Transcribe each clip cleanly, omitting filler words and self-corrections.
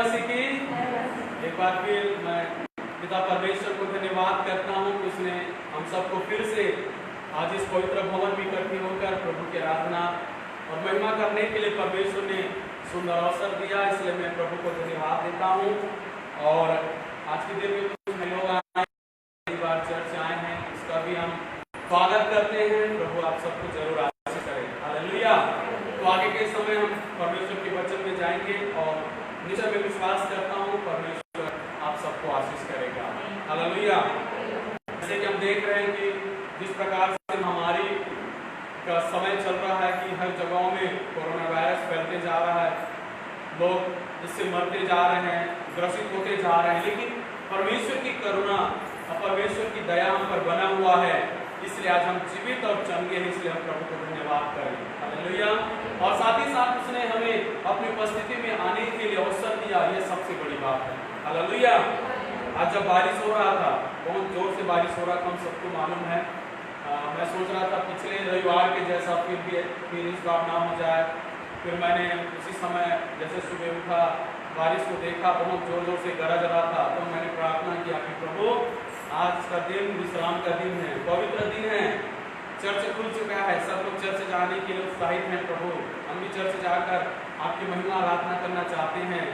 मसीह की। एक बार फिर मैं पिता परमेश्वर को धन्यवाद करता हूँ कि उसने हम सबको फिर से आज इस पवित्र भवन में इकट्ठे होकर प्रभु की आराधना और महिमा करने के लिए परमेश्वर ने सुंदर अवसर दिया, इसलिए मैं प्रभु को धन्यवाद देता हूँ। और आज के दिन में कुछ लोग आए, कई बार चर्च आए हैं, इसका भी हम स्वागत करते हैं। प्रभु आप सबको जरूर आशीष करें। हालेलुया। तो आगे के समय हम परमेश्वर के वचन में जाएंगे और निश्चय में विश्वास करता हूँ परमेश्वर आप सबको आशीष करेगा। हालेलुया। जैसे कि हम देख रहे हैं कि जिस प्रकार से महामारी का समय चल रहा है कि हर जगहों में कोरोना वायरस फैलते जा रहा है, लोग इससे मरते जा रहे हैं, ग्रसित होते जा रहे हैं, लेकिन परमेश्वर की करुणा और परमेश्वर की दया हम पर बना हुआ है, इसलिए आज हम जीवित और चंगे हैं। इसलिए हम प्रभु को धन्यवाद करें। हालेलुया। और साथ ही साथ उसने हमें अपनी उपस्थिति में आने के लिए अवसर दिया, यह सबसे बड़ी बात है। हालेलुया। आज जब बारिश हो रहा था, बहुत जोर से बारिश हो रहा था, हम सबको मालूम है। मैं सोच रहा था पिछले रविवार के जैसा फिर इस बार ना हो जाए। फिर मैंने उसी समय जैसे सुबह उठा, बारिश को देखा, बहुत जोर जोर से गरज रहा था, तो मैंने प्रार्थना किया कि प्रभु आज का दिन विश्राम का दिन है, पवित्र दिन है, चर्च खुल चुका है, सब लोग चर्च जाने के लिए उत्साहित हैं। प्रभु हम भी चर्च जाकर आपकी महिमा आराधना करना चाहते हैं।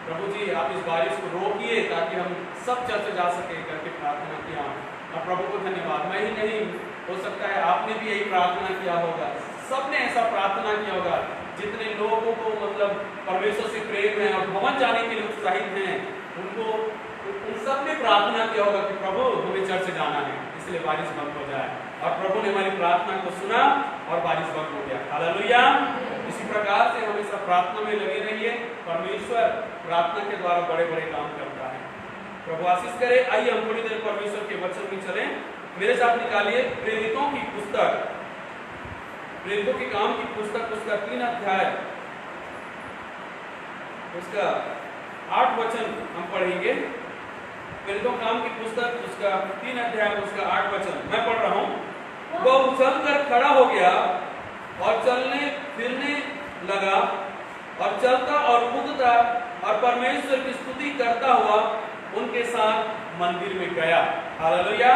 प्रभु जी आप इस बारिश को रोकिए ताकि हम सब चर्च जा सके करके प्रार्थना किया। और प्रभु को धन्यवाद। मैं ही नहीं, हो सकता है आपने भी यही प्रार्थना किया होगा, सबने ऐसा प्रार्थना किया होगा। जितने लोगों को मतलब परमेश्वर से प्रेम है और भवन जाने के लिए उत्साहित हैं, उनको उन सब ने प्रार्थना किया होगा कि प्रभु हमें चर्च जाना है, इसलिए बारिश बंद हो जाए। और प्रभु ने हमारी प्रार्थना को सुना और बारिश बंद हो गया। हालेलुया। इसी प्रकार से हमेशा प्रार्थना में लगे रहिए। परमेश्वर प्रार्थना के द्वारा बड़े बड़े काम करता है। प्रभु आशीष करे। आइए हम थोड़ी देर परमेश्वर के वचन में चलें। मेरे साथ निकालिए प्रेरितों की पुस्तक, प्रेरितों के काम की पुस्तक, उसका 3 अध्याय, उसका 8 वचन हम पढ़ेंगे। प्रेरितों काम की पुस्तक उसका 3 अध्याय, उसका 8 वचन मैं पढ़ रहा हूँ। वह उछलकर खड़ा हो गया और चलने फिरने लगा और चलता और कूदता और परमेश्वर की स्तुति करता हुआ उनके साथ मंदिर में गया। हालेलुया।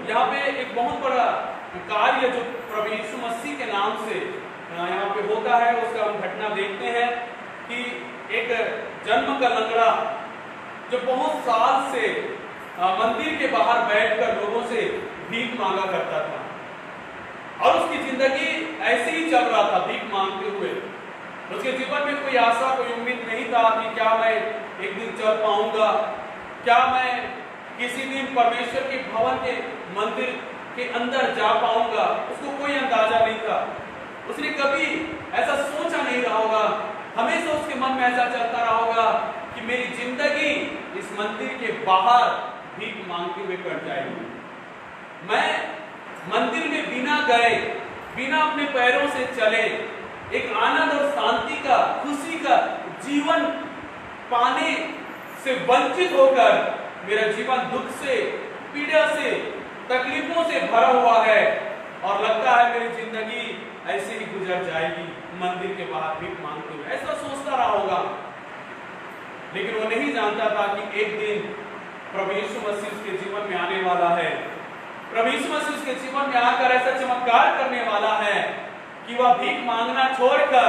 यहाँ पे एक बहुत बड़ा कार्य जो प्रभु यीशु मसीह के नाम से यहाँ पे होता है, उसका हम घटना देखते हैं कि एक जन्म का लंगड़ा जो बहुत साल से मंदिर के बाहर बैठकर लोगों से भीख मांगा करता था और उसकी जिंदगी ऐसे ही चल रहा था, भीख मांगते हुए। उसके जीवन में कोई आशा, कोई उम्मीद नहीं था कि क्या मैं एक दिन चल पाऊंगा, क्या मैं किसी दिन परमेश्वर के भवन के मंदिर के अंदर जा पाऊंगा। उसको कोई अंदाजा नहीं था, उसने कभी ऐसा सोचा नहीं रहा होगा। हमेशा उसके मन में ऐसा चलता रहा होगा कि मेरी जिंदगी इस मंदिर के बाहर भीख मांगते हुए कट जाएगी। मैं मंदिर में बिना गए, बिना अपने पैरों से चले एक आनंद और शांति का, खुशी का जीवन पाने से वंचित होकर मेरा जीवन दुख से, पीड़ा से, तकलीफों से भरा हुआ है और लगता है मेरी जिंदगी ऐसे ही गुजर जाएगी मंदिर के बाहर भीख मांगते हुए। ऐसा सोचता रहा होगा, लेकिन वो नहीं जानता था कि एक दिन प्रभु यीशु मसीह उसके जीवन में आने वाला है। प्रभु यीशु मसीह उसके जीवन में आकर ऐसा चमत्कार करने वाला है कि वह भीख मांगना छोड़कर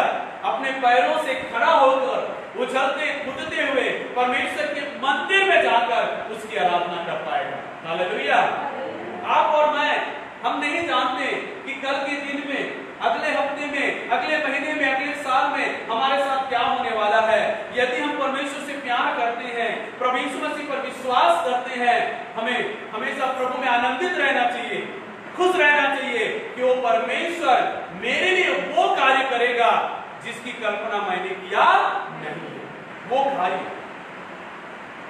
अपने पैरों से खड़ा होकर उछलते कूदते हुए परमेश्वर के मंदिर में जाकर उसकी आराधना कर पाएगा। हालेलुया। आप और मैं, हम नहीं जानते कि कल के दिन में, अगले हफ्ते में, अगले महीने में, अगले साल में हमारे साथ क्या होने वाला है। यदि हम परमेश्वर से प्यार करते हैं, प्रभु यीशु मसीह पर विश्वास करते हैं, हमें हमेशा प्रभु में आनंदित रहना चाहिए, खुश रहना चाहिए कि वो परमेश्वर मेरे लिए वो कार्य करेगा जिसकी कल्पना मैंने किया नहीं है। वो कार्य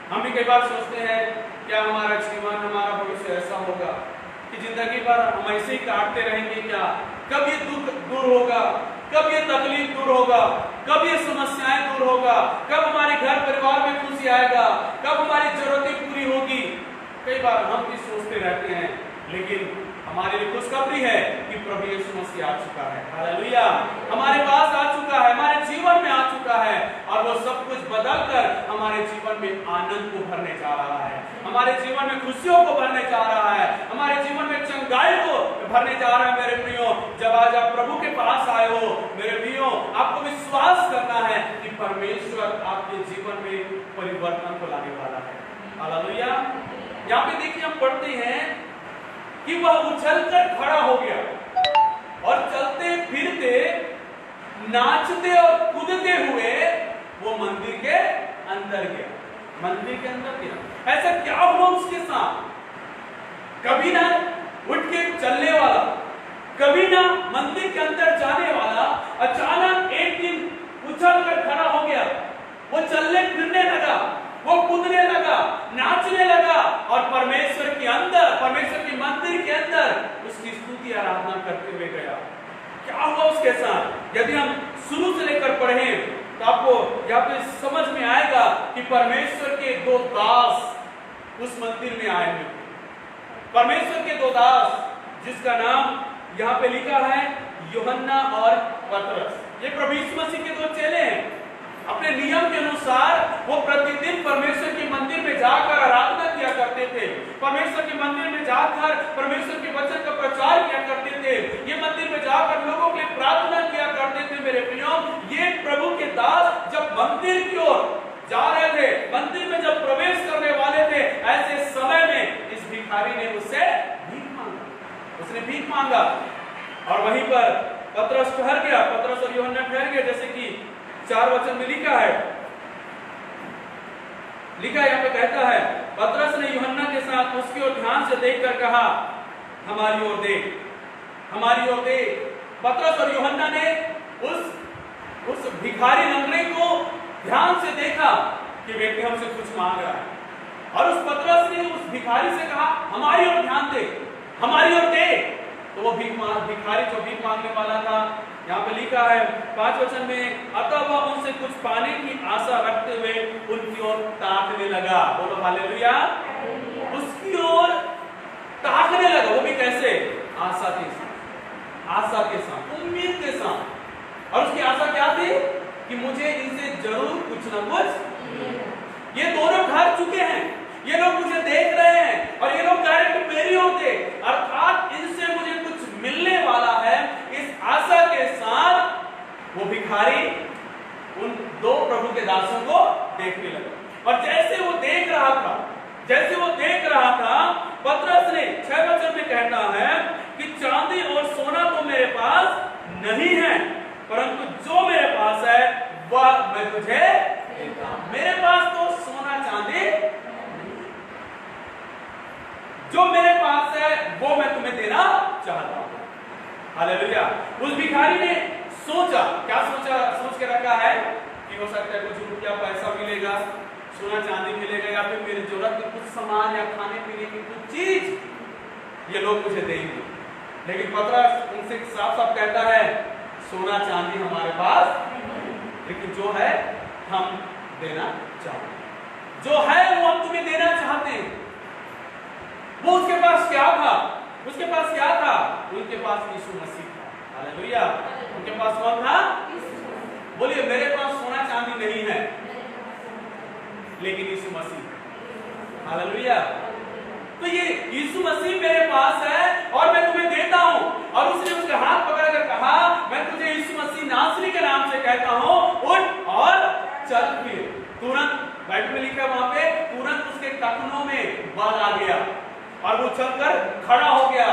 हम भी कई बार सोचते हैं क्या हमारा जीवन, हमारा भविष्य ऐसा होगा कि जिंदगी भर हम ऐसे ही काटते रहेंगे क्या? कब ये दुख दूर होगा, कब ये तकलीफ दूर होगा, कब ये समस्याएं दूर होगा, कब हमारे घर परिवार में खुशी आएगा, कब हमारी जरूरतें पूरी होगी। कई बार हम भी सोचते रहते हैं, लेकिन हमारे लिए खुशखबरी है कि प्रभु यीशु मसीह आ चुका है। हालेलुया, हमारे पास आ चुका है, हमारे जीवन में आ चुका है और वो सब कुछ बदलकर हमारे जीवन में आनंद को भरने जा रहा है, हमारे जीवन में खुशियों को भरने जा रहा है, हमारे जीवन में चंगाई को भरने जा रहा है। मेरे प्रियो, जब आज आप प्रभु के पास आए हो मेरे प्रियो, आपको विश्वास करना है कि परमेश्वर आपके जीवन में परिवर्तन को लाने वाला है। हालेलुया, यहाँ पे देखिए हम पढ़ते हैं कि वह उछलकर खड़ा हो गया और चलते फिरते नाचते और कूदते हुए वो मंदिर के अंदर गया। मंदिर के अंदर गया, ऐसा क्या हुआ उसके साथ? कभी ना उठ के चलने वाला, कभी ना मंदिर के अंदर जाने वाला, अचानक एक दिन उछलकर खड़ा हो गया। वो चलने फिरने लगा, वो कूदने लगा, नाचने लगा और परमेश्वर के अंदर, परमेश्वर के मंदिर के अंदर उसकी स्तुति आराधना करते हुए गया। क्या हुआ उसके साथ? यदि हम शुरू से लेकर पढ़ें तो आपको यहाँ पे समझ में आएगा कि परमेश्वर के दो दास उस मंदिर में आए हुए। परमेश्वर के दो दास, जिसका नाम यहाँ पे लिखा है यूहन्ना और पतरस। ये प्रभु यीशु मसीह के दो चेले हैं। अपने नियम के अनुसार वो प्रतिदिन परमेश्वर के मंदिर में जाकर आराधना किया करते थे, परमेश्वर के मंदिर में जाकर परमेश्वर के वचन का प्रचार किया करते थे, ये मंदिर में जाकर लोगों के लिए प्रार्थना किया करते थे। मेरे प्रियो, ये प्रभु के दास जब मंदिर की ओर जा रहे थे, मंदिर में जब प्रवेश करने वाले थे, ऐसे समय में इस भिखारी ने उससे भीख मांगा। उसने भीख मांगा और वहीं पर पतरस ठहर गया, पतरस और यूहन्ना ठहर गए, जैसे कि 4 वचन में लिखा है। यहाँ पे कहता है, पतरस ने यूहन्ना के साथ उसकी ओर ध्यान से देखकर कहा, हमारी ओर देख, हमारी ओर देख। पतरस और यूहन्ना ने उस भिखारी लंगड़े को ध्यान से देखा कि व्यक्ति हमसे कुछ मांग रहा है, और उस पतरस ने उस भिखारी से कहा, हमारी ओर ध्यान दे, हमारी ओर देख। तो वो भिखारी जो भीख मांगने वाला था, यहाँ पे लिखा है 5 वचन में, अतः वह उनसे कुछ पाने की आशा रखते हुए उनकी ओर ताकने लगा। बोलो हालेलुया। उसकी ओर ताकने लगा, वो भी कैसे? आशा के साथ, आशा के साथ, उम्मीद के साथ। और उसकी आशा क्या थी? कि मुझे इनसे जरूर कुछ ना कुछ, ये दोनों घर चुके हैं, ये लोग मुझे देख रहे हैं और ये लोग डायरेक्ट मेरे होते, अर्थात इनसे मुझे कुछ मिलने वाला है। इस आशा के साथ वो भिखारी उन दो प्रभु के दासों को देखने लगा। और जैसे वो देख रहा था, जैसे वो देख रहा था, पतरस ने 6 वचन में कहता है कि चांदी और सोना तो मेरे पास नहीं है, परंतु जो मेरे पास है वह मैं तुझे देता हूं। मेरे पास तो सोना चांदी, जो मेरे पास है वो मैं तुम्हें देना चाहता हूं। हालेलुया। उस भिखारी ने सोचा, क्या सोचा? सोच के रखा है कि हो सकता है कुछ रुपया पैसा मिलेगा, सोना चांदी मिलेगा, या फिर मेरी जरूरत के कुछ सामान या खाने पीने की कुछ चीज ये लोग मुझे देंगे। लेकिन पतरस उनसे साफ साफ कहता है, सोना चांदी हमारे पास, लेकिन जो है हम देना चाहते हैं, जो है वो हम तुम्हें देना चाहते हैं। वो उसके पास क्या था? उसके पास क्या था? उनके पास यीशु मसीह था। हालेलुया। उनके पास कौन था? बोलिए, मेरे पास सोना चांदी नहीं है, लेकिन यीशु मसीह। हालेलुया। तो ये यीशु मसीह मेरे पास है और मैं तुम्हें देता हूं। और उसने उसका हाथ पकड़कर कहा, मैं तुझे यीशु मसीह नासरी के नाम से कहता हूं, उठ और चल फिर। तुरंत बाइबल में लिखा है वहां पे, तुरंत उसके टखनों में बल आ गया और वो चलकर खड़ा हो गया,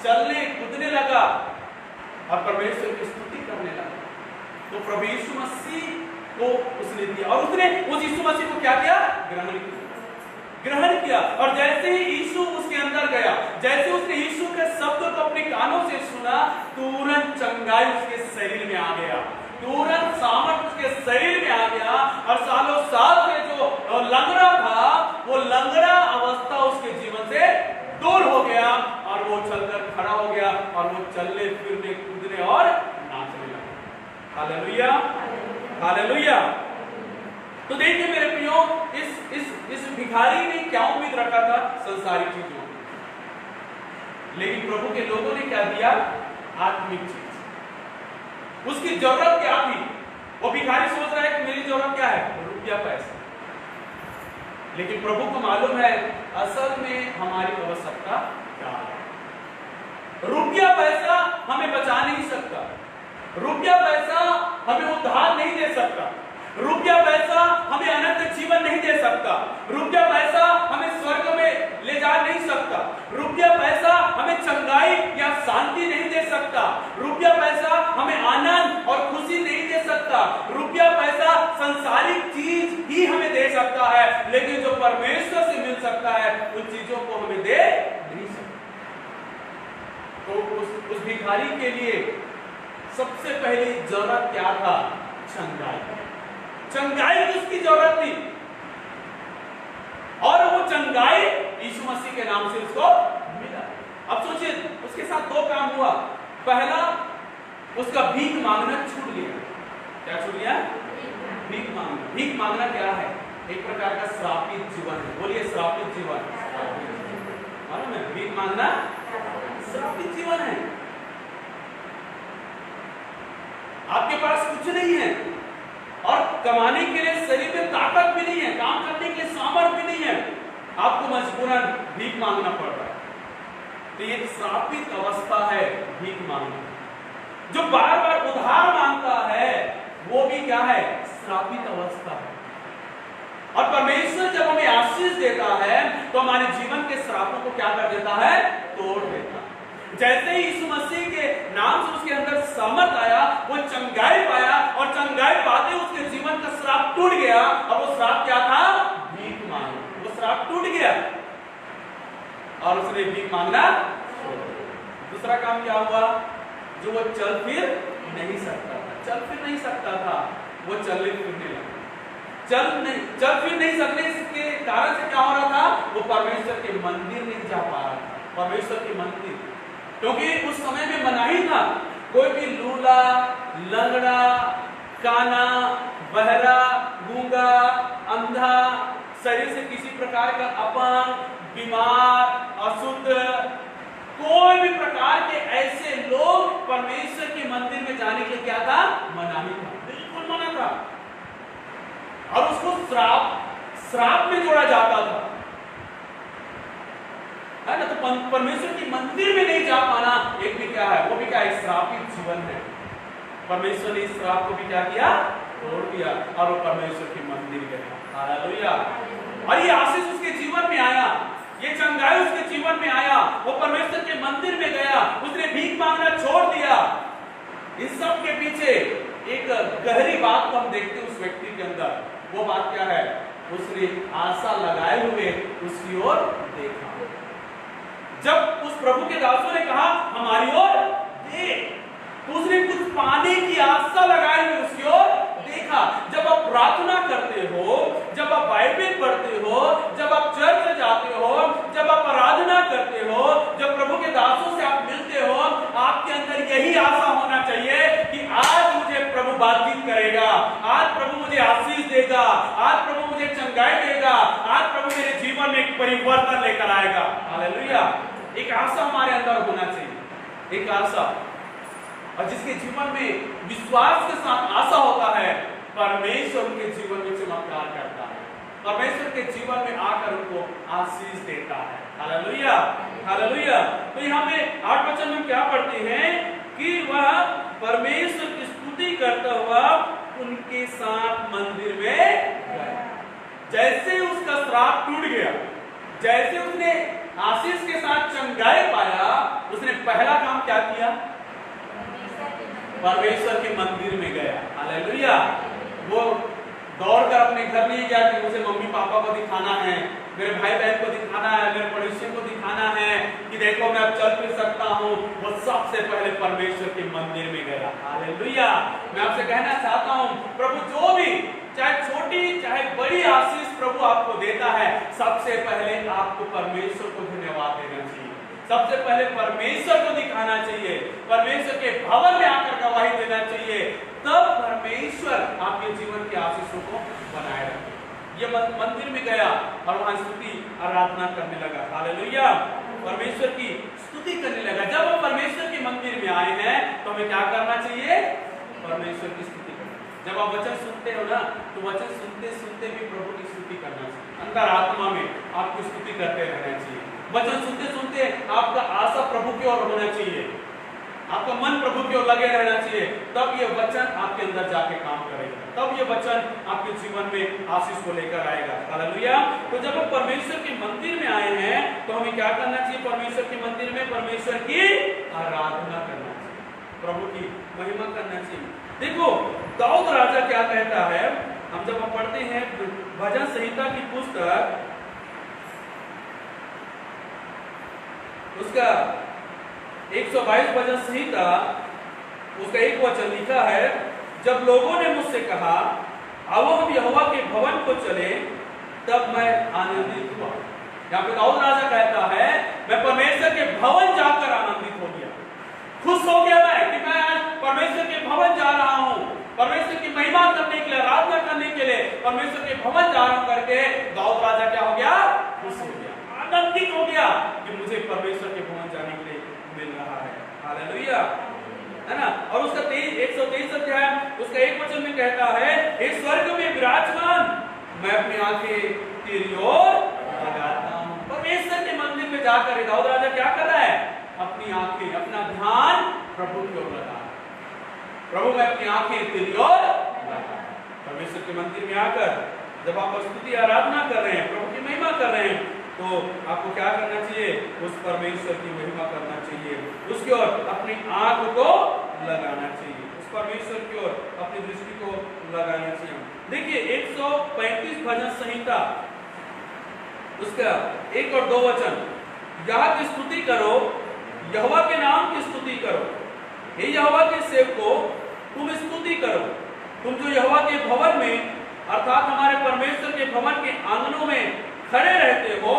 चलने कूदने लगा और परमेश्वर की स्तुति करने लगा। तो प्रभु यीशु मसीह को उसने दिया और उसने उस यीशु मसीह को क्या किया? ग्रहण किया। और जैसे ही यीशु उसके अंदर गया, जैसे उसने यीशु के शब्द को अपने कानों से सुना, तुरंत चंगाई उसके शरीर में आ गया, तुरंत सामर्थ उसके शरीर में आ गया। और सालों साल से जो लंगड़ा था, वो लंगड़ा अवस्था उसके जीवन से दूर हो गया और वो चलकर खड़ा हो गया और वो चलने फिरने कूदने और नाचने लगा। Hallelujah, hallelujah. तो देखिए मेरे प्रियो, इस भिखारी ने क्या उम्मीद रखा था? संसारिक चीजों। लेकिन प्रभु के लोगों ने क्या दिया? आत्मिक चीज। उसकी जरूरत क्या थी? वो भिखारी सोच रहा है कि मेरी जरूरत क्या है? रुपया पैसा। लेकिन प्रभु को मालूम है असल में हमारी आवश्यकता क्या है। रुपया पैसा हमें बचा नहीं सकता, रुपया पैसा हमें उद्धार नहीं दे सकता, रुपया पैसा हमें अनंत जीवन नहीं दे सकता, रुपया पैसा हमें स्वर्ग में ले जा नहीं सकता, रुपया पैसा हमें चंगाई या शांति नहीं दे सकता, रुपया पैसा हमें आनंद और खुशी नहीं दे सकता, रुपया पैसा संसारिक चीज ही हमें दे सकता है, लेकिन जो परमेश्वर से मिल सकता है उन चीजों को हमें दे नहीं सकता। तो उस भिखारी के लिए सबसे पहली जरूरत क्या था? चंगाई। चंगाई की उसकी जरूरत थी और वो चंगाई यीशु मसीह के नाम से उसको मिला। अब सोचिए उसके साथ दो काम हुआ। पहला, उसका भीख मांगना छूट गया। क्या छूट गया? भीख मांगना। भीख मांगना क्या है? एक प्रकार का श्रापित जीवन है। बोलिए श्रापित जीवन। मालूम है भीख मांगना श्रापित जीवन है। आपके पास कुछ नहीं है और कमाने के लिए शरीर में ताकत भी नहीं है, काम करने के लिए सामर्थ्य भी नहीं है, आपको मजबूरन भीख मांगना पड़ रहा है। तो ये श्रापित अवस्था है भीख मांगना। जो बार बार उधार मांगता है वो भी क्या है? श्रापित अवस्था है। और परमेश्वर जब हमें आशीष देता है तो हमारे जीवन के श्रापों को क्या कर देता है? तोड़ देता है। जैसे ही यीशु मसीह के नाम से उसके अंदर सामर्थ आया, वो चंगाई पाया और चंगाई पाते उसके जीवन का श्राप टूट गया। अब वो श्राप क्या था? भीख मांगना। वो श्राप टूट गया और उसने भीख मांगना। दूसरा काम क्या हुआ? जो वो चल फिर नहीं सकता था, चल फिर नहीं सकता था, वो चलने फिरने लगा। चल फिर नहीं सकने के कारण से क्या हो रहा था? वो परमेश्वर के मंदिर नहीं जा पा रहा था। परमेश्वर के मंदिर, क्योंकि उस समय में मनाही था कोई भी लूला, लंगड़ा, काना, बहरा, गूंगा, अंधा, शरीर से किसी प्रकार का अपंग, बीमार, अशुद्ध, कोई भी प्रकार के ऐसे लोग परमेश्वर के मंदिर में जाने के लिए क्या था? मनाही था, बिल्कुल मना था। और उसको श्राप में जोड़ा जाता था, है ना। तो परमेश्वर के मंदिर में नहीं जा पाना एक भी क्या है? वो भी क्या है? श्रापित जीवन है। परमेश्वर ने इस श्राप को भी क्या किया? तोड़ दिया और वो परमेश्वर के मंदिर गया। हालेलुया। और ये आशीष उसके जीवन में आया, ये चंगाई उसके जीवन में आया, वो परमेश्वर के मंदिर में गया, उसने भीख मांगना छोड़ दिया। इस सब के पीछे एक गहरी बात को हम देखते हैं उस व्यक्ति के अंदर। वो बात क्या है? उसने आशा लगाए हुए उसकी ओर देखा। जब उस प्रभु के दासों ने कहा हमारी ओर देख, तो उसने कुछ पाने की आशा लगाए हुए उसकी ओर देखा। जब आप प्रार्थना करते हो, जब आप बाइबल पढ़ते हो, जब आप चर्च जाते हो, जब आप आराधना करते हो, जब प्रभु के दासों से आप मिलते हो, आपके अंदर यही आशा होना चाहिए कि आज मुझे प्रभु बातचीत करेगा, आज प्रभु मुझे आशीष देगा, आज प्रभु मुझे चंगाई देगा, आज प्रभु मेरे जीवन में एक परिवर्तन लेकर आएगा। हालेलुया। एक आशा हमारे अंदर होना चाहिए, एक आशा। और जिसके जीवन में विश्वास के साथ आशा होता है, परमेश्वर उनके जीवन में चमत्कार करता है, परमेश्वर के जीवन में आकर उनको आशीष देता है। Hallelujah, hallelujah. तो यहाँ पे 8 वचन में क्या पढ़ते हैं कि वह परमेश्वर की स्तुति करता हुआ उनके साथ मंदिर में गया। जैसे उसका श्राप टूट गया, जैसे उसने आशीष के साथ चंगाई पाया, उसने पहला काम क्या किया? परमेश्वर के मंदिर में गया। हालेलुया। वो दौड़कर अपने घर नहीं गया कि मुझे मम्मी पापा को दिखाना है, मेरे भाई बहन को दिखाना है, मेरे पड़ोसियों को दिखाना है कि देखो मैं अब चल फिर सकता हूँ। वो सबसे पहले परमेश्वर के मंदिर में गया। हालेलुया। मैं आपसे कहना चाहता हूँ, प्रभु जो भी चाहे छोटी चाहे बड़ी आशीष प्रभु आपको देता है, सबसे पहले आपको परमेश्वर को धन्यवाद देना चाहिए, सबसे पहले परमेश्वर को दिखाना चाहिए, परमेश्वर के भवन में आकर गवाही देना चाहिए, तब परमेश्वर आपके जीवन के आशीषों को बनाए रखे। ये मंदिर में गया और वहां स्तुति आराधना करने लगा। हालेलुया। परमेश्वर की स्तुति करने लगा। जब हम परमेश्वर के मंदिर में आए हैं तो हमें क्या करना चाहिए? परमेश्वर की स्तुति करना। जब आप वचन सुनते हो ना तो वचन सुनते सुनते भी प्रभु की स्तुति करना चाहिए। अंतर आत्मा में आपको स्तुति करते रहना चाहिए। वचन सुनते सुनते आपका आशा प्रभु की ओर होना चाहिए, आपका मन प्रभु की ओर लगे रहना चाहिए। तब ये वचन आपके अंदर जाके काम करेगा, तब ये वचन आपके जीवन में आशीष को लेकर आएगा। हालेलुया। तो जब हम परमेश्वर के मंदिर में आए हैं तो हमें क्या करना चाहिए? परमेश्वर के मंदिर में परमेश्वर की आराधना करना चाहिए, प्रभु की महिमा करना चाहिए। देखो दाऊद राजा क्या कहता है, हम जब हम पढ़ते हैं भजन संहिता की पुस्तक उसका 122 भजन संहिता उसका एक वचन लिखा है, जब लोगों ने मुझसे कहा आओ हम यहोवा के भवन को चले, तब मैं आनंदित हुआ। यहाँ पे दाऊद राजा कहता है मैं परमेश्वर के भवन जाकर आनंदित हो गया, खुश हो गया मैं कि मैं आज परमेश्वर के भवन जा रहा हूँ, परमेश्वर की महिमा करने के लिए, आराधना करने के लिए परमेश्वर के भवन जा रहा हूँ करके दाऊद राजा क्या हो गया? खुश हो गया, आनंदित हो गया कि मुझे परमेश्वर के भवन जाने के लिए मिल रहा है। हालेलुया, है ना। और उसका 123 अध्याय उसका एक वचन में कहता है हे स्वर्ग में विराजमान मैं अपनी आंखें तेरी ओर लगाता हूं। परमेश्वर के मंदिर में जाकर दाऊद राजा क्या कर रहा है? अपनी आंखें, अपना ध्यान प्रभु की ओर लगा। प्रभु मैं अपनी आंखें तेरी ओर लगाता हूं। परमेश्वर के मंदिर में आकर जब आप स्तुति आराधना कर रहे हैं, प्रभु की महिमा कर रहे हैं, तो आपको क्या करना चाहिए? उस परमेश्वर की महिमा करना चाहिए, उसकी ओर अपनी आंख को लगाना चाहिए, उस परमेश्वर की ओर अपनी दृष्टि को लगाना चाहिए। देखिए 135 भजन संहिता उसका 1 और 2 वचन, यहोवा की स्तुति करो, यहोवा के नाम की स्तुति करो, हे यहोवा के सेवकों तुम स्तुति करो, तुम जो यहोवा के भवन में अर्थात हमारे परमेश्वर के भवन के आंगनों में खड़े रहते हो,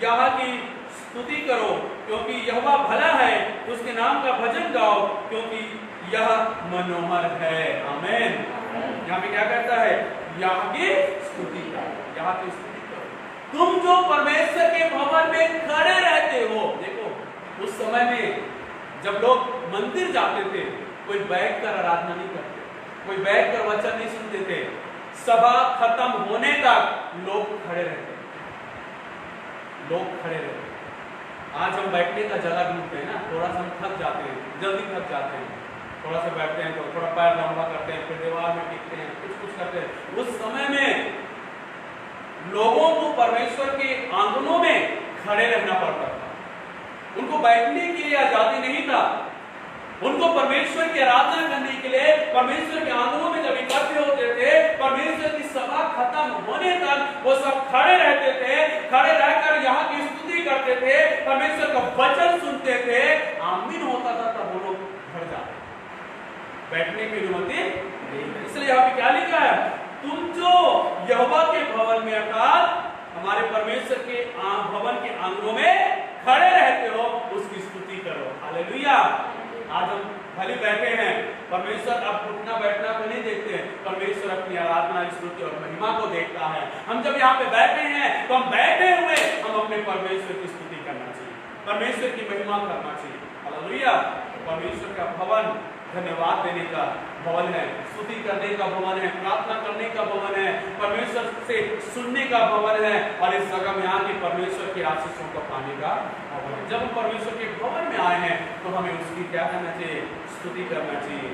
यहोवा की स्तुति करो क्योंकि यहोवा भला है, उसके नाम का भजन गाओ क्योंकि यह मनोहर है। आमीन। यहाँ पे क्या कहता है? यहोवा की स्तुति करो, यहोवा की स्तुति करो, तुम जो परमेश्वर के भवन में खड़े रहते हो। देखो उस समय में जब लोग मंदिर जाते थे कोई बैठ कर आराधना नहीं करते, कोई बैठ कर वचन नहीं सुनते थे, सभा खत्म होने तक लोग खड़े रहते, लोग खड़े रहते। आज हम बैठने का जगह ढूंढते हैं ना, थोड़ा सा हम थक जाते हैं, जल्दी थक जाते हैं, थोड़ा सा बैठते हैं तो थोड़ा पैर लंबा करते हैं, फिर दीवार में टिकते हैं, कुछ करते हैं। उस समय में लोगों को परमेश्वर के आंगनों में खड़े रहना पड़ता था, उनको बैठने के लिए आजादी नहीं था, उनको परमेश्वर की आराधना करने के लिए परमेश्वर के आंगनों में जब इकट्ठे होते थे, परमेश्वर की सभा खत्म होने तक वो सब खड़े रहते थे, खड़े रहकर यहाँ की स्तुति करते थे, परमेश्वर का वचन सुनते थे, आमीन होता था, तब वो लोग घर जाते, बैठने की अनुमति नहीं। इसलिए यहाँ पे क्या लिखा है? तुम जो यहोवा के भवन में अर्थात हमारे परमेश्वर के भवन के आंगनों में खड़े रहते हो, उसकी स्तुति करो। हालेलुया। आज हम भले बैठे हैं, परमेश्वर अब उठना बैठना को नहीं देखते हैं, परमेश्वर अपनी आराधना स्तुति और महिमा को देखता है। हम जब यहाँ पे बैठे हैं तो हम बैठे हुए हम अपने परमेश्वर की स्तुति करना चाहिए, परमेश्वर की महिमा करना चाहिए। हालेलुया। परमेश्वर का भवन धन्यवाद देने का भवन है, स्तुति करने का भवन है, प्रार्थना करने का भवन है, परमेश्वर से सुनने का भवन है, और इस जगह में आके परमेश्वर के आशीषों को पाने का भवन है। जब हम परमेश्वर के भवन में आए हैं तो हमें उसकी क्या करना चाहिए? स्तुति करना चाहिए,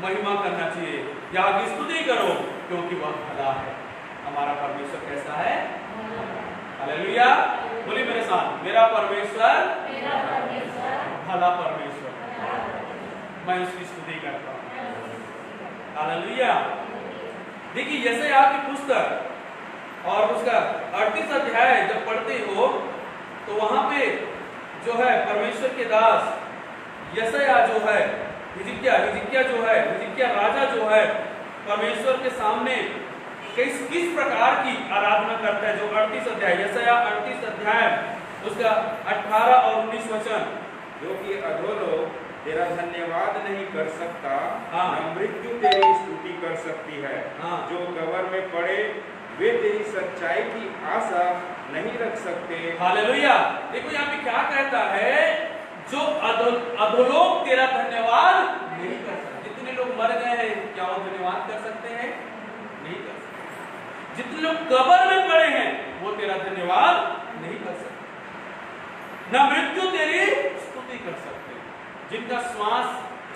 महिमा करना चाहिए। यहाँ की स्तुति करो क्योंकि वह भला है। हमारा परमेश्वर कैसा है? हालेलुया। बोलिए मेरे साथ, मेरा परमेश्वर भला परमेश्वर, मैं उसकी स्तुति करता हूँ। हालेलुया। देखिए यशायाह की पुस्तक और उसका 38 अध्याय जब पढ़ते हो तो वहां पे जो है परमेश्वर के दास यशायाह जो है, हिजकिय्याह राजा जो है परमेश्वर के सामने किस प्रकार की आराधना करता है। जो 38 अध्याय यशायाह 38 अध्याय उसका 18 और 19 वचन, जो कि अधोलोक तेरा धन्यवाद नहीं कर सकता, हाँ। न मृत्यु तेरी स्तुति कर सकती है, हाँ। जो कब्र में पड़े वे तेरी सच्चाई की आशा नहीं रख सकते। हालेलुया। देखो यहाँ पे क्या कहता है, जो अधोलोक तेरा धन्यवाद नहीं कर सकते। जितने लोग मर गए हैं, क्या वो धन्यवाद कर सकते हैं? नहीं कर सकते। जितने लोग कब्र में पड़े हैं, वो तेरा धन्यवाद नहीं कर सकते। ना मृत्यु तेरी स्तुति कर सकते। जिनका श्वास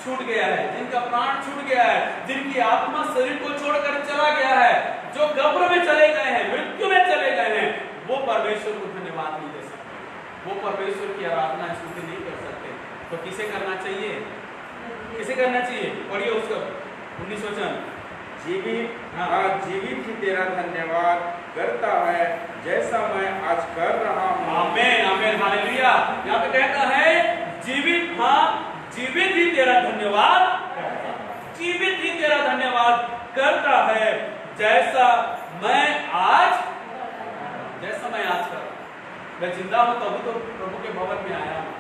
छूट गया है, जिनका प्राण छूट गया है, जिनकी आत्मा शरीर को छोड़कर चला गया है, जो कब्र में चले गए हैं, मृत्यु में चले गए हैं, वो परमेश्वर को धन्यवाद नहीं दे सकते। वो परमेश्वर की आराधना स्तुति नहीं कर सकते। तो किसे करना चाहिए? किसे करना चाहिए? पढ़िए उसका 19 वचन। जीवित ही तेरा धन्यवाद करता है, जैसा मैं आज कर रहा हूँ। आमीन, आमीन, हालेलुया। यहाँ पे कहता है जीवित, हाँ, जीवित ही तेरा धन्यवाद, जीवित ही तेरा धन्यवाद करता है, जैसा मैं आज कर। मैं जिंदा हूं तभी तो प्रभु के भवन में आया हूं,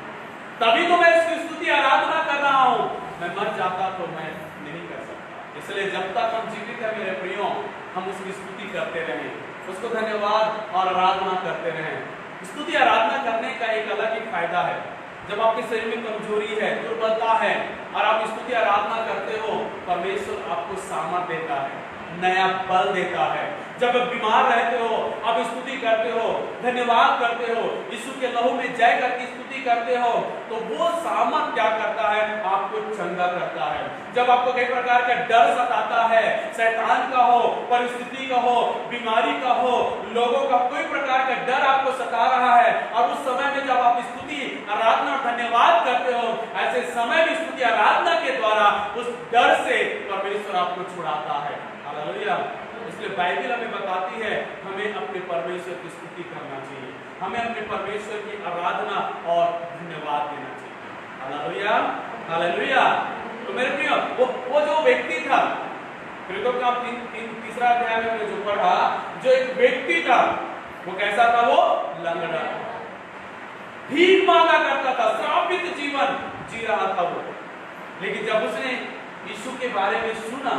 तभी तो मैं इसकी स्तुति आराधना कर रहा हूं। मैं मर जाता तो मैं नहीं कर सकता। इसलिए जब तक हम जीवित है मेरे प्रियो, हम उसकी स्तुति करते रहें, उसको धन्यवाद और आराधना करते रहें। स्तुति आराधना करने का एक अलग ही फायदा है। जब आपके शरीर में कमजोरी है, दुर्बलता है, और आप स्तुति आराधना करते हो, परमेश्वर आपको सामर्थ देता है, नया बल देता है। जब आप बीमार रहते हो, आप स्तुति करते हो, धन्यवाद करते हो, यीशु के लहू में जय करके स्तुति करते हो, तो वो सामर्थ क्या करता है? आपको चंगा करता है। जब आपको कई प्रकार का डर सताता है, शैतान का हो, परिस्थिति का हो, बीमारी का हो, लोगों का कोई प्रकार का डर आपको सता रहा है, और उस समय में जब आप स्तुति आराधना और धन्यवाद करते हो, ऐसे समय में स्तुति आराधना के द्वारा उस डर से परमेश्वर आपको छुड़ाता है। हालेलुया। इसलिए बाइबल हमें बताती है, हमें अपने परमेश्वर की स्तुति करना चाहिए, हमें अपने परमेश्वर की आराधना और धन्यवाद देना चाहिए। Hallelujah, hallelujah. तो मेरे प्रियो, वो जो व्यक्ति था, प्रेरितों का तीसरा अध्याय में जो पढ़ा, जो एक व्यक्ति था, वो कैसा था? वो लंगड़ा, भीख मांगा करता था, श्रापित जीवन जी रहा था वो। लेकिन जब उसने यीशु के बारे में सुना,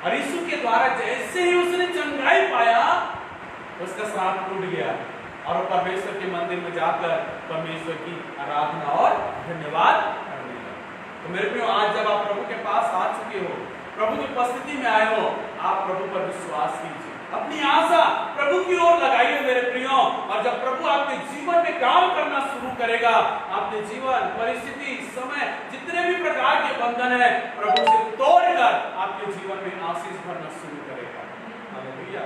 और यीशु के द्वारा जैसे ही उसने चंगाई पाया, उसका श्राप टूट गया, और परमेश्वर के मंदिर में जाकर परमेश्वर की आराधना और धन्यवाद करने लगा। तो मेरे प्रियो, आज जब आप प्रभु के पास आ चुके हो, प्रभु की उपस्थिति में आए हो, आप प्रभु पर विश्वास कीजिए, अपनी आशा प्रभु की ओर लगाइए मेरे प्रियो। और जब प्रभु आपके जीवन में काम करना शुरू करेगा, आपके जीवन, परिस्थिति, समय, जितने भी प्रकार के बंधन है, प्रभु से तोड़कर आपके जीवन में आशीष भरना शुरू करेगा। हालेलुया।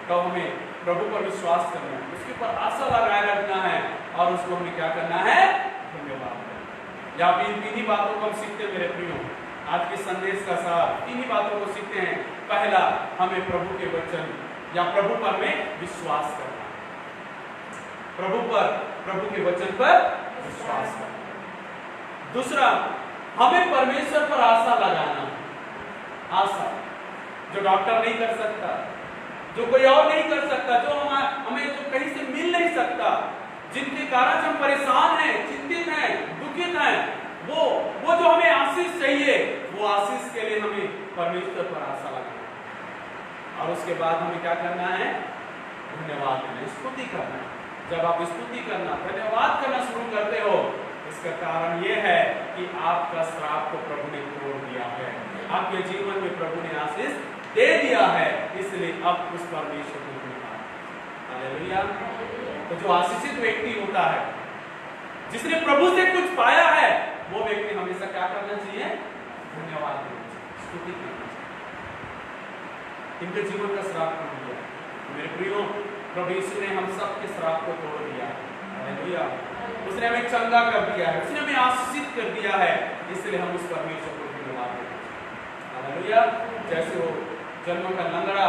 तो हमें प्रभु पर विश्वास करना है, उसके ऊपर आशा लगाए रखना है, और उसको हमें क्या करना है? धन्यवाद करना। या इन तीन ही बातों को हम सीखते मेरे प्रियो। आज के संदेश का सार तीन ही बातों को सीखते हैं। पहला, हमें प्रभु के वचन या प्रभु पर में विश्वास करना, प्रभु के वचन पर विश्वास करना। दूसरा, हमें परमेश्वर पर आशा लगाना। आशा जो डॉक्टर नहीं कर सकता, जो कोई और नहीं कर सकता, जो हमें जो कहीं से मिल नहीं सकता, जिनके कारण हम परेशान हैं, चिंतित हैं, दुखित हैं, वो जो हमें आशीष चाहिए, वो आशीष के लिए हमें परमेश्वर पर आशा लगाना, और उसके बाद हमें क्या करना है? धन्यवाद देना, स्तुति करना है। जब आप स्तुति करना, धन्यवाद करना शुरू करते हो, इसका कारण यह है कि आपका श्राप को प्रभु ने तोड़ दिया है, आपके जीवन में प्रभु ने आशीष दे दिया है, इसलिए अब उस परमेश्वर को धन्यवाद। हालेलुया। तो जो आशीषित व्यक्ति होता है, जिसने प्रभु से कुछ पाया है, वो व्यक्ति हमेशा क्या करना चाहिए? धन्यवाद देना चाहिए, स्तुति करना चाहिए। इनके जीवन का श्राप टूट गया। मेरे प्रियो, प्रभु यीशु ने हम सब के श्राप को तोड़ दिया। हालेलुया। उसने हमें चंगा कर दिया है, उसने हमें आशीषित कर दिया है, इसलिए हम उस परमेश्वर को धन्यवाद देना चाहिए। हालेलुया। जैसे वो जन्म का लंगड़ा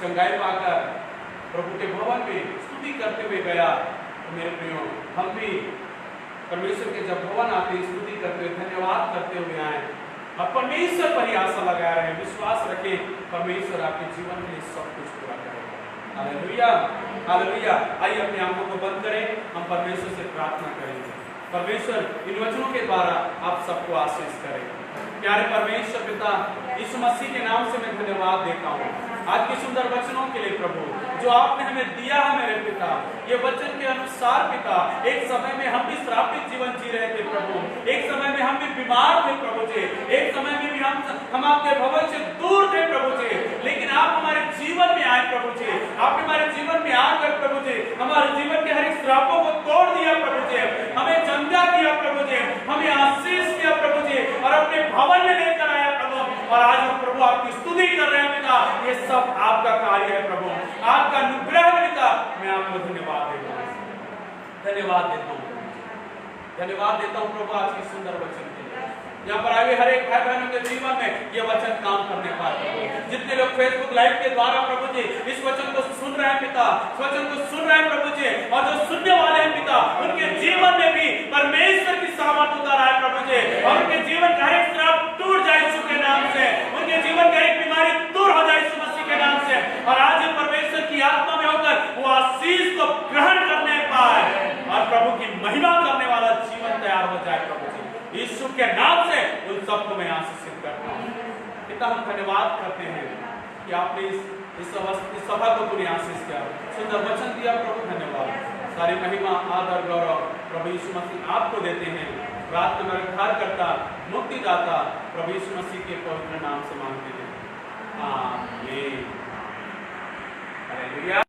चंगाई पाकर प्रभु के भवन में स्तुति करते हुए गया, तो मेरे प्रियो, हम भी परमेश्वर के जब भवन आते, स्तुति करते हुए, धन्यवाद करते हुए आए, और परमेश्वर पर ही आशा लगा रहे, विश्वास रखें, परमेश्वर आपके जीवन में सब कुछ पूरा करेगा। Hallelujah, hallelujah. आइए अपनी आंखों को बंद करें, हम परमेश्वर से प्रार्थना करेंगे। परमेश्वर इन वचनों के द्वारा आप सबको आशीष करें। प्यारे परमेश्वर पिता, यीशु मसीह के नाम से मैं धन्यवाद देता हूँ। आज के सुंदर वचनों के लिए प्रभु जो आपने हमें दिया है मेरे पिता, ये वचन के अनुसार पिता, एक समय में हम भी श्रापित जीवन जी रहे थे प्रभु, एक समय में हम भी बीमार थे प्रभु जी, एक समय में भी हम आपके भवन से दूर थे प्रभु जी, लेकिन आप हमारे जीवन में आए प्रभु जी, आपने हमारे जीवन में आकर प्रभु जी हमारे जीवन के हर एक श्रापों को तोड़ दिया प्रभु जी, हमें चंगा किया प्रभु जी, हमें आशीष किया प्रभु जी, और अपने भवन में लेकर आया प्रभु, और आज हम प्रभु आपकी स्तुति कर रहे हैं पिता, ये सब आपका कार्य है प्रभु, आपका अनुग्रह पिता। मैं आपको धन्यवाद देता हूँ, धन्यवाद देता हूँ, धन्यवाद देता हूँ प्रभु आज की सुंदर वचन के लिए। यहाँ पर आगे हर एक भाई बहनों के जीवन में ये वचन काम करने पाए। जितने लोग फेसबुक लाइव के द्वारा प्रभु जी इस वचन को सुन रहे हैं पिता, इस वचन को सुन रहे हैं प्रभु जी, और जो सुनने वाले हैं पिता, उनके जीवन में भी परमेश्वर की सामर्थ उतर आए प्रभु जी, और उनके जीवन का एक श्राप टूट जाए यीशु के नाम से, उनके जीवन का एक बीमारी दूर हो जाए यीशु मसीह के नाम से, और आज परमेश्वर की आत्मा में होकर वो आशीष को ग्रहण करने पाए और प्रभु की महिमा करने वाला जीवन तैयार हो जाए प्रभु जी, यीशु के नाम से उन सबको मैं आशीषित करता हूँ। पिता हम धन्यवाद करते हैं कि आपने इस सभा को पूरी आशीष किया, सुंदर वचन दिया प्रभु, धन्यवाद। सारी महिमा आदर गौरव प्रभु यीशु मसीह आपको देते हैं। रात में मेरा उद्धार करता मुक्तिदाता प्रभु यीशु मसीह के पवित्र नाम से मांगते हैं, आमीन। हालेलुया।